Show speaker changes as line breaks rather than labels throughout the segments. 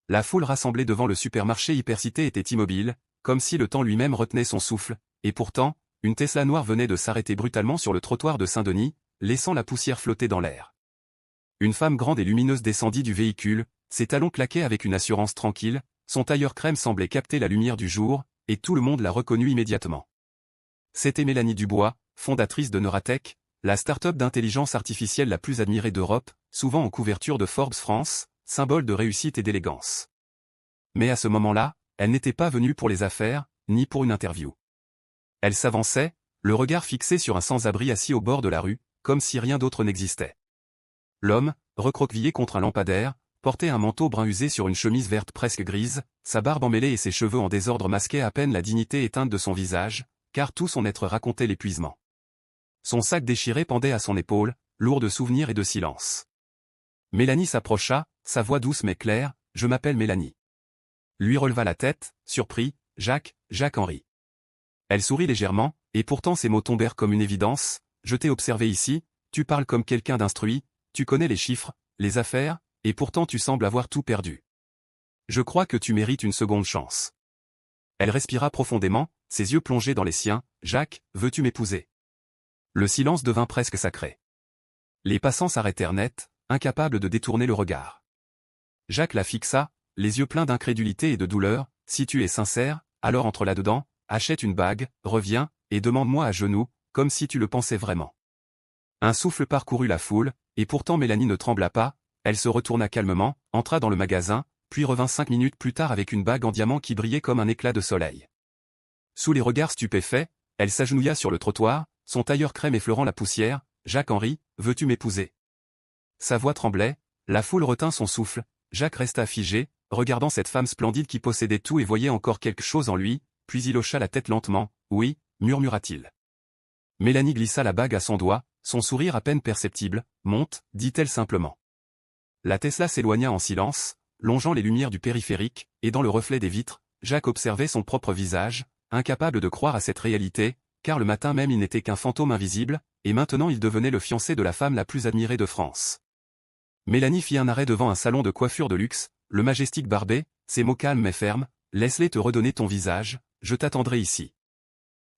La foule rassemblée devant le supermarché Hypercité était immobile, comme si le temps lui-même retenait son souffle, et pourtant, une Tesla noire venait de s'arrêter brutalement sur le trottoir de Saint-Denis, laissant la poussière flotter dans l'air. Une femme grande et lumineuse descendit du véhicule, ses talons claquaient avec une assurance tranquille, son tailleur crème semblait capter la lumière du jour, et tout le monde la reconnut immédiatement. C'était Mélanie Dubois, fondatrice de Neuratech, la start-up d'intelligence artificielle la plus admirée d'Europe, souvent en couverture de Forbes France, symbole de réussite et d'élégance. Mais à ce moment-là, elle n'était pas venue pour les affaires, ni pour une interview. Elle s'avançait, le regard fixé sur un sans-abri assis au bord de la rue, comme si rien d'autre n'existait. L'homme, recroquevillé contre un lampadaire, portait un manteau brun usé sur une chemise verte presque grise, sa barbe emmêlée et ses cheveux en désordre masquaient à peine la dignité éteinte de son visage, car tout son être racontait l'épuisement. Son sac déchiré pendait à son épaule, lourd de souvenirs et de silence. Mélanie s'approcha, sa voix douce mais claire, « Je m'appelle Mélanie. » Lui releva la tête, surpris, « Jacques-Henri. » Elle sourit légèrement, et pourtant ses mots tombèrent comme une évidence, « Je t'ai observé ici, tu parles comme quelqu'un d'instruit, tu connais les chiffres, les affaires, et pourtant tu sembles avoir tout perdu. Je crois que tu mérites une seconde chance. » Elle respira profondément, ses yeux plongés dans les siens, « Jacques, veux-tu m'épouser ?» Le silence devint presque sacré. Les passants s'arrêtèrent net, incapables de détourner le regard. Jacques la fixa, les yeux pleins d'incrédulité et de douleur, « Si tu es sincère, alors entre là-dedans, achète une bague, reviens, et demande-moi à genoux, comme si tu le pensais vraiment. » Un souffle parcourut la foule, et pourtant Mélanie ne trembla pas, elle se retourna calmement, entra dans le magasin, puis revint 5 minutes plus tard avec une bague en diamant qui brillait comme un éclat de soleil. Sous les regards stupéfaits, elle s'agenouilla sur le trottoir, son tailleur crème effleurant la poussière, « Jacques-Henri, veux-tu m'épouser ?» Sa voix tremblait, la foule retint son souffle, Jacques resta figé, regardant cette femme splendide qui possédait tout et voyait encore quelque chose en lui, puis il hocha la tête lentement, « Oui » murmura-t-il. Mélanie glissa la bague à son doigt, son sourire à peine perceptible, « Monte » dit-elle simplement. La Tesla s'éloigna en silence, longeant les lumières du périphérique, et dans le reflet des vitres, Jacques observait son propre visage, incapable de croire à cette réalité, car le matin même il n'était qu'un fantôme invisible, et maintenant il devenait le fiancé de la femme la plus admirée de France. Mélanie fit un arrêt devant un salon de coiffure de luxe, le Majestic Barbet, ses mots calmes mais fermes, « Laisse-les te redonner ton visage, je t'attendrai ici. »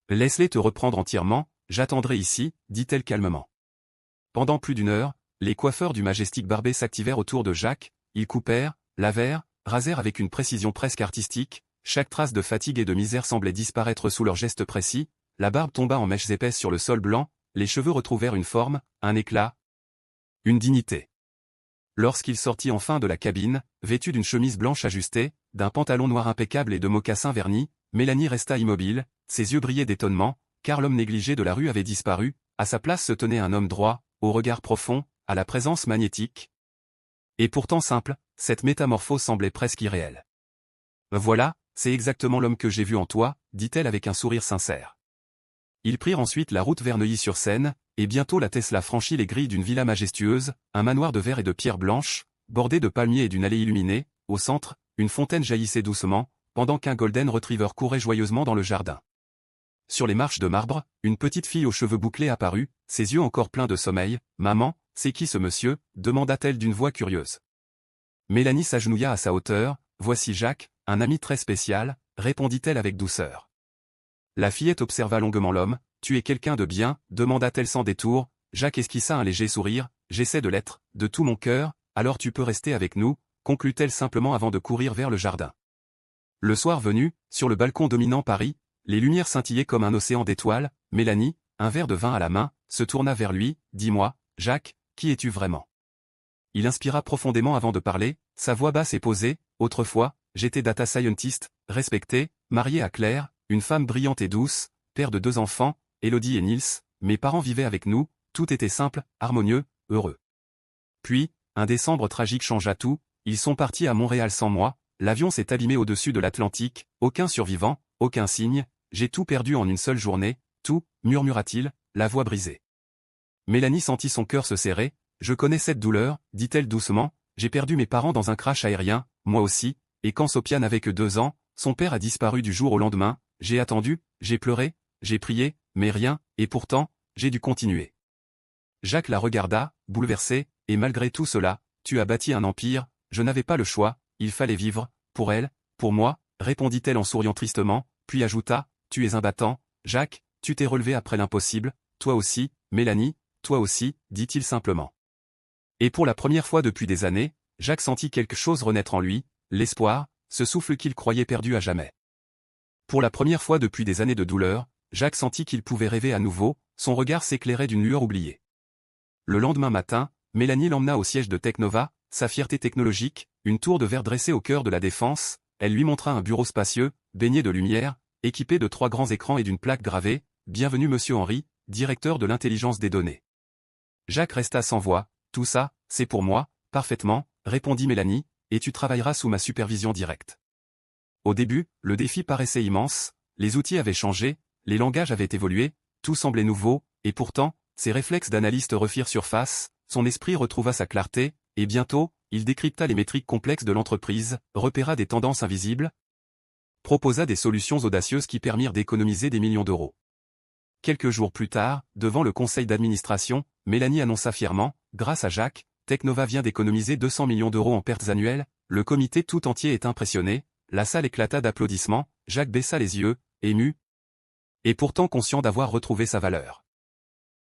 « Laisse-les te reprendre entièrement, j'attendrai ici, » dit-elle calmement. Pendant plus d'une heure, les coiffeurs du Majestic Barbet s'activèrent autour de Jacques, ils coupèrent, lavèrent, rasèrent avec une précision presque artistique, chaque trace de fatigue et de misère semblait disparaître sous leurs gestes précis, la barbe tomba en mèches épaisses sur le sol blanc, les cheveux retrouvèrent une forme, un éclat, une dignité. Lorsqu'il sortit enfin de la cabine, vêtu d'une chemise blanche ajustée, d'un pantalon noir impeccable et de mocassins vernis, Mélanie resta immobile, ses yeux brillaient d'étonnement, car l'homme négligé de la rue avait disparu, à sa place se tenait un homme droit, au regard profond, à la présence magnétique. Et pourtant simple, cette métamorphose semblait presque irréelle. « Voilà, c'est exactement l'homme que j'ai vu en toi », dit-elle avec un sourire sincère. Ils prirent ensuite la route vers Neuilly-sur-Seine, et bientôt la Tesla franchit les grilles d'une villa majestueuse, un manoir de verre et de pierre blanche, bordé de palmiers et d'une allée illuminée, au centre, une fontaine jaillissait doucement, pendant qu'un golden retriever courait joyeusement dans le jardin. Sur les marches de marbre, une petite fille aux cheveux bouclés apparut, ses yeux encore pleins de sommeil, « Maman, c'est qui ce monsieur ?» demanda-t-elle d'une voix curieuse. Mélanie s'agenouilla à sa hauteur, « Voici Jacques, un ami très spécial », répondit-elle avec douceur. La fillette observa longuement l'homme, « Tu es quelqu'un de bien ?» demanda-t-elle sans détour. Jacques esquissa un léger sourire, « J'essaie de l'être, de tout mon cœur, alors tu peux rester avec nous », conclut-elle simplement avant de courir vers le jardin. Le soir venu, sur le balcon dominant Paris, les lumières scintillaient comme un océan d'étoiles, Mélanie, un verre de vin à la main, se tourna vers lui, « Dis-moi, Jacques, qui es-tu vraiment ?» Il inspira profondément avant de parler, sa voix basse et posée, « Autrefois, j'étais data scientist, respecté, marié à Claire, une femme brillante et douce, père de 2 enfants, Élodie et Nils, mes parents vivaient avec nous, tout était simple, harmonieux, heureux. Puis, un décembre tragique changea tout, ils sont partis à Montréal sans moi, l'avion s'est abîmé au-dessus de l'Atlantique, aucun survivant, aucun signe, j'ai tout perdu en une seule journée, tout, murmura-t-il, la voix brisée. Mélanie sentit son cœur se serrer, « Je connais cette douleur, dit-elle doucement, j'ai perdu mes parents dans un crash aérien, moi aussi, et quand Sophia n'avait que 2 ans, son père a disparu du jour au lendemain, j'ai attendu, j'ai pleuré, j'ai prié, mais rien, et pourtant, j'ai dû continuer. » Jacques la regarda, bouleversé, « Et malgré tout cela, tu as bâti un empire, je n'avais pas le choix, il fallait vivre, pour elle, pour moi, répondit-elle en souriant tristement, puis ajouta, tu es un battant, Jacques, tu t'es relevé après l'impossible, toi aussi, Mélanie, toi aussi, dit-il simplement. Et pour la première fois depuis des années, Jacques sentit quelque chose renaître en lui, l'espoir, ce souffle qu'il croyait perdu à jamais. Pour la première fois depuis des années de douleur, Jacques sentit qu'il pouvait rêver à nouveau, son regard s'éclairait d'une lueur oubliée. Le lendemain matin, Mélanie l'emmena au siège de Technova, sa fierté technologique, une tour de verre dressée au cœur de la défense, elle lui montra un bureau spacieux, baigné de lumière, équipé de 3 grands écrans et d'une plaque gravée, « Bienvenue Monsieur Henry, directeur de l'intelligence des données ». Jacques resta sans voix, « Tout ça, c'est pour moi, parfaitement », répondit Mélanie, « et tu travailleras sous ma supervision directe. » Au début, le défi paraissait immense, les outils avaient changé, les langages avaient évolué, tout semblait nouveau, et pourtant, ses réflexes d'analyste refirent surface, son esprit retrouva sa clarté, et bientôt, il décrypta les métriques complexes de l'entreprise, repéra des tendances invisibles, proposa des solutions audacieuses qui permirent d'économiser des millions d'euros. Quelques jours plus tard, devant le conseil d'administration, Mélanie annonça fièrement, grâce à Jacques, Technova vient d'économiser 200 millions d'euros en pertes annuelles, le comité tout entier est impressionné, la salle éclata d'applaudissements, Jacques baissa les yeux, ému, et pourtant conscient d'avoir retrouvé sa valeur.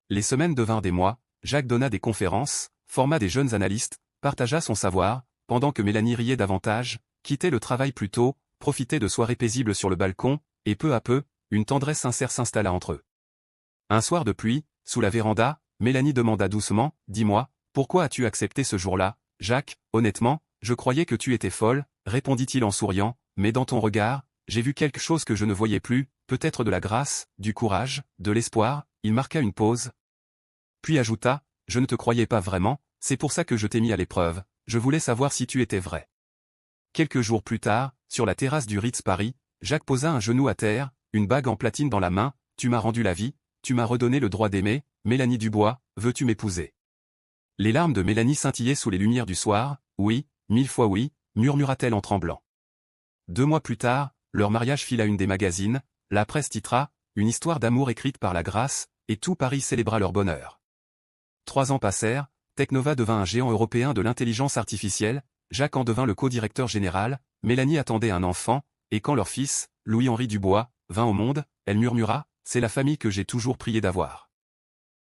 Les semaines devinrent des mois, Jacques donna des conférences, forma des jeunes analystes, partagea son savoir, pendant que Mélanie riait davantage, quittait le travail plus tôt, profitait de soirées paisibles sur le balcon, et peu à peu, une tendresse sincère s'installa entre eux. Un soir de pluie, sous la véranda, Mélanie demanda doucement, « Dis-moi, pourquoi as-tu accepté ce jour-là, Jacques? Honnêtement, je croyais que tu étais folle, » répondit-il en souriant, « mais dans ton regard, j'ai vu quelque chose que je ne voyais plus, peut-être de la grâce, du courage, de l'espoir. » Il marqua une pause, puis ajouta, « Je ne te croyais pas vraiment, c'est pour ça que je t'ai mis à l'épreuve, je voulais savoir si tu étais vrai. » Quelques jours plus tard, sur la terrasse du Ritz Paris, Jacques posa un genou à terre, une bague en platine dans la main, « Tu m'as rendu la vie, tu m'as redonné le droit d'aimer, Mélanie Dubois, veux-tu m'épouser ?» Les larmes de Mélanie scintillaient sous les lumières du soir, « Oui, 1000 fois oui », murmura-t-elle en tremblant. 2 mois plus tard, leur mariage fit la une des magazines, la presse titra, « Une histoire d'amour écrite par la grâce », et tout Paris célébra leur bonheur. 3 ans passèrent, Technova devint un géant européen de l'intelligence artificielle, Jacques en devint le co-directeur général, Mélanie attendait un enfant, et quand leur fils, Louis-Henri Dubois, vint au monde, elle murmura, « C'est la famille que j'ai toujours prié d'avoir. »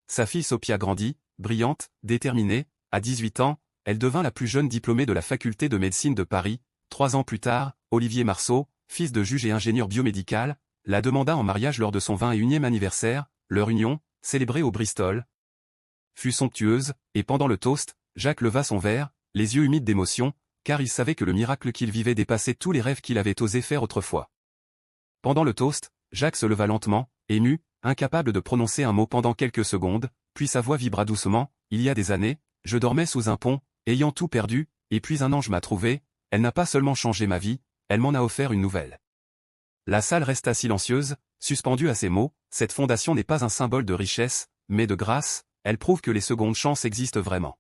Sa fille Sophia grandit, brillante, déterminée, à 18 ans, elle devint la plus jeune diplômée de la faculté de médecine de Paris. 3 ans plus tard, Olivier Marceau, fils de juge et ingénieur biomédical, la demanda en mariage lors de son 21e anniversaire, leur union, célébrée au Bristol, fut somptueuse, et pendant le toast, Jacques leva son verre, les yeux humides d'émotion, car il savait que le miracle qu'il vivait dépassait tous les rêves qu'il avait osé faire autrefois. Pendant le toast, Jacques se leva lentement, ému, incapable de prononcer un mot pendant quelques secondes, puis sa voix vibra doucement, « Il y a des années, je dormais sous un pont, ayant tout perdu, et puis un ange m'a trouvé, elle n'a pas seulement changé ma vie, elle m'en a offert une nouvelle. » La salle resta silencieuse, suspendue à ces mots, cette fondation n'est pas un symbole de richesse, mais de grâce, elle prouve que les secondes chances existent vraiment.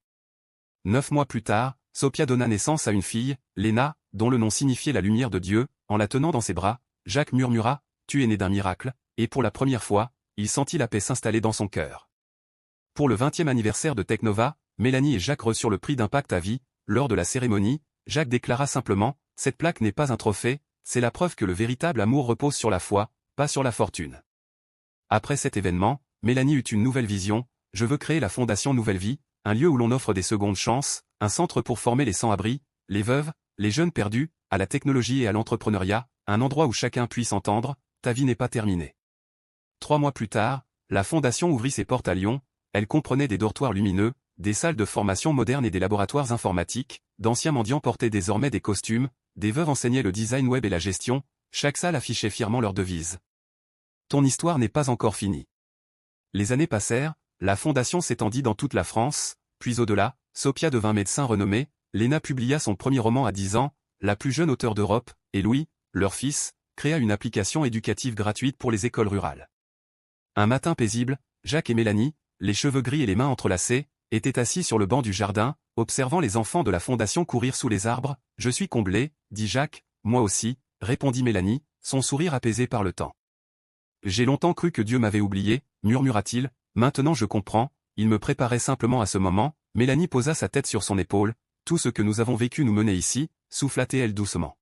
9 mois plus tard, Sophia donna naissance à une fille, Léna, dont le nom signifiait la lumière de Dieu, en la tenant dans ses bras, Jacques murmura, « Tu es né d'un miracle », et pour la première fois, il sentit la paix s'installer dans son cœur. Pour le 20e anniversaire de Technova, Mélanie et Jacques reçurent le prix d'Impact à vie. Lors de la cérémonie, Jacques déclara simplement, « Cette plaque n'est pas un trophée, c'est la preuve que le véritable amour repose sur la foi, pas sur la fortune. » Après cet événement, Mélanie eut une nouvelle vision, « Je veux créer la Fondation Nouvelle Vie, un lieu où l'on offre des secondes chances, un centre pour former les sans-abri, les veuves, les jeunes perdus, à la technologie et à l'entrepreneuriat, un endroit où chacun puisse entendre, ta vie n'est pas terminée. » 3 mois plus tard, la Fondation ouvrit ses portes à Lyon, elle comprenait des dortoirs lumineux, des salles de formation modernes et des laboratoires informatiques, d'anciens mendiants portaient désormais des costumes, des veuves enseignaient le design web et la gestion, chaque salle affichait fièrement leur devise. Ton histoire n'est pas encore finie. Les années passèrent, la fondation s'étendit dans toute la France, puis au-delà, Sophia devint médecin renommé, Léna publia son premier roman à 10 ans, la plus jeune auteure d'Europe, et Louis, leur fils, créa une application éducative gratuite pour les écoles rurales. Un matin paisible, Jacques et Mélanie, les cheveux gris et les mains entrelacées, étaient assis sur le banc du jardin, observant les enfants de la fondation courir sous les arbres. « Je suis comblé, dit Jacques, moi aussi, répondit Mélanie, son sourire apaisé par le temps. J'ai longtemps cru que Dieu m'avait oublié, murmura-t-il, maintenant je comprends, il me préparait simplement à ce moment. Mélanie posa sa tête sur son épaule, Tout ce que nous avons vécu nous menait ici, souffla-t-elle doucement.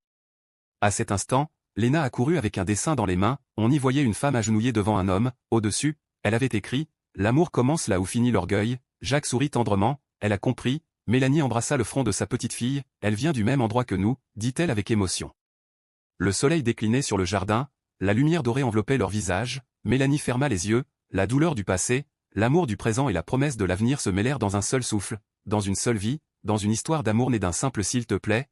À cet instant, Léna accourut avec un dessin dans les mains, on y voyait une femme agenouillée devant un homme, au-dessus, elle avait écrit « L'amour commence là où finit l'orgueil ». Jacques sourit tendrement, elle a compris, Mélanie embrassa le front de sa petite fille, elle vient du même endroit que nous, dit-elle avec émotion. Le soleil déclinait sur le jardin, la lumière dorée enveloppait leur visage, Mélanie ferma les yeux, la douleur du passé, l'amour du présent et la promesse de l'avenir se mêlèrent dans un seul souffle, dans une seule vie, dans une histoire d'amour née d'un simple s'il te plaît,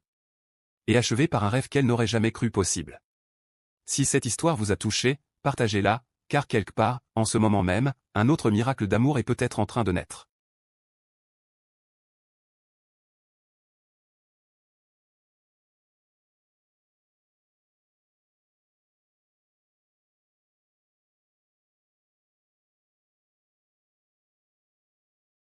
et achevée par un rêve qu'elle n'aurait jamais cru possible. Si cette histoire vous a touché, partagez-la, car quelque part, en ce moment même, un autre miracle d'amour est peut-être en train de naître.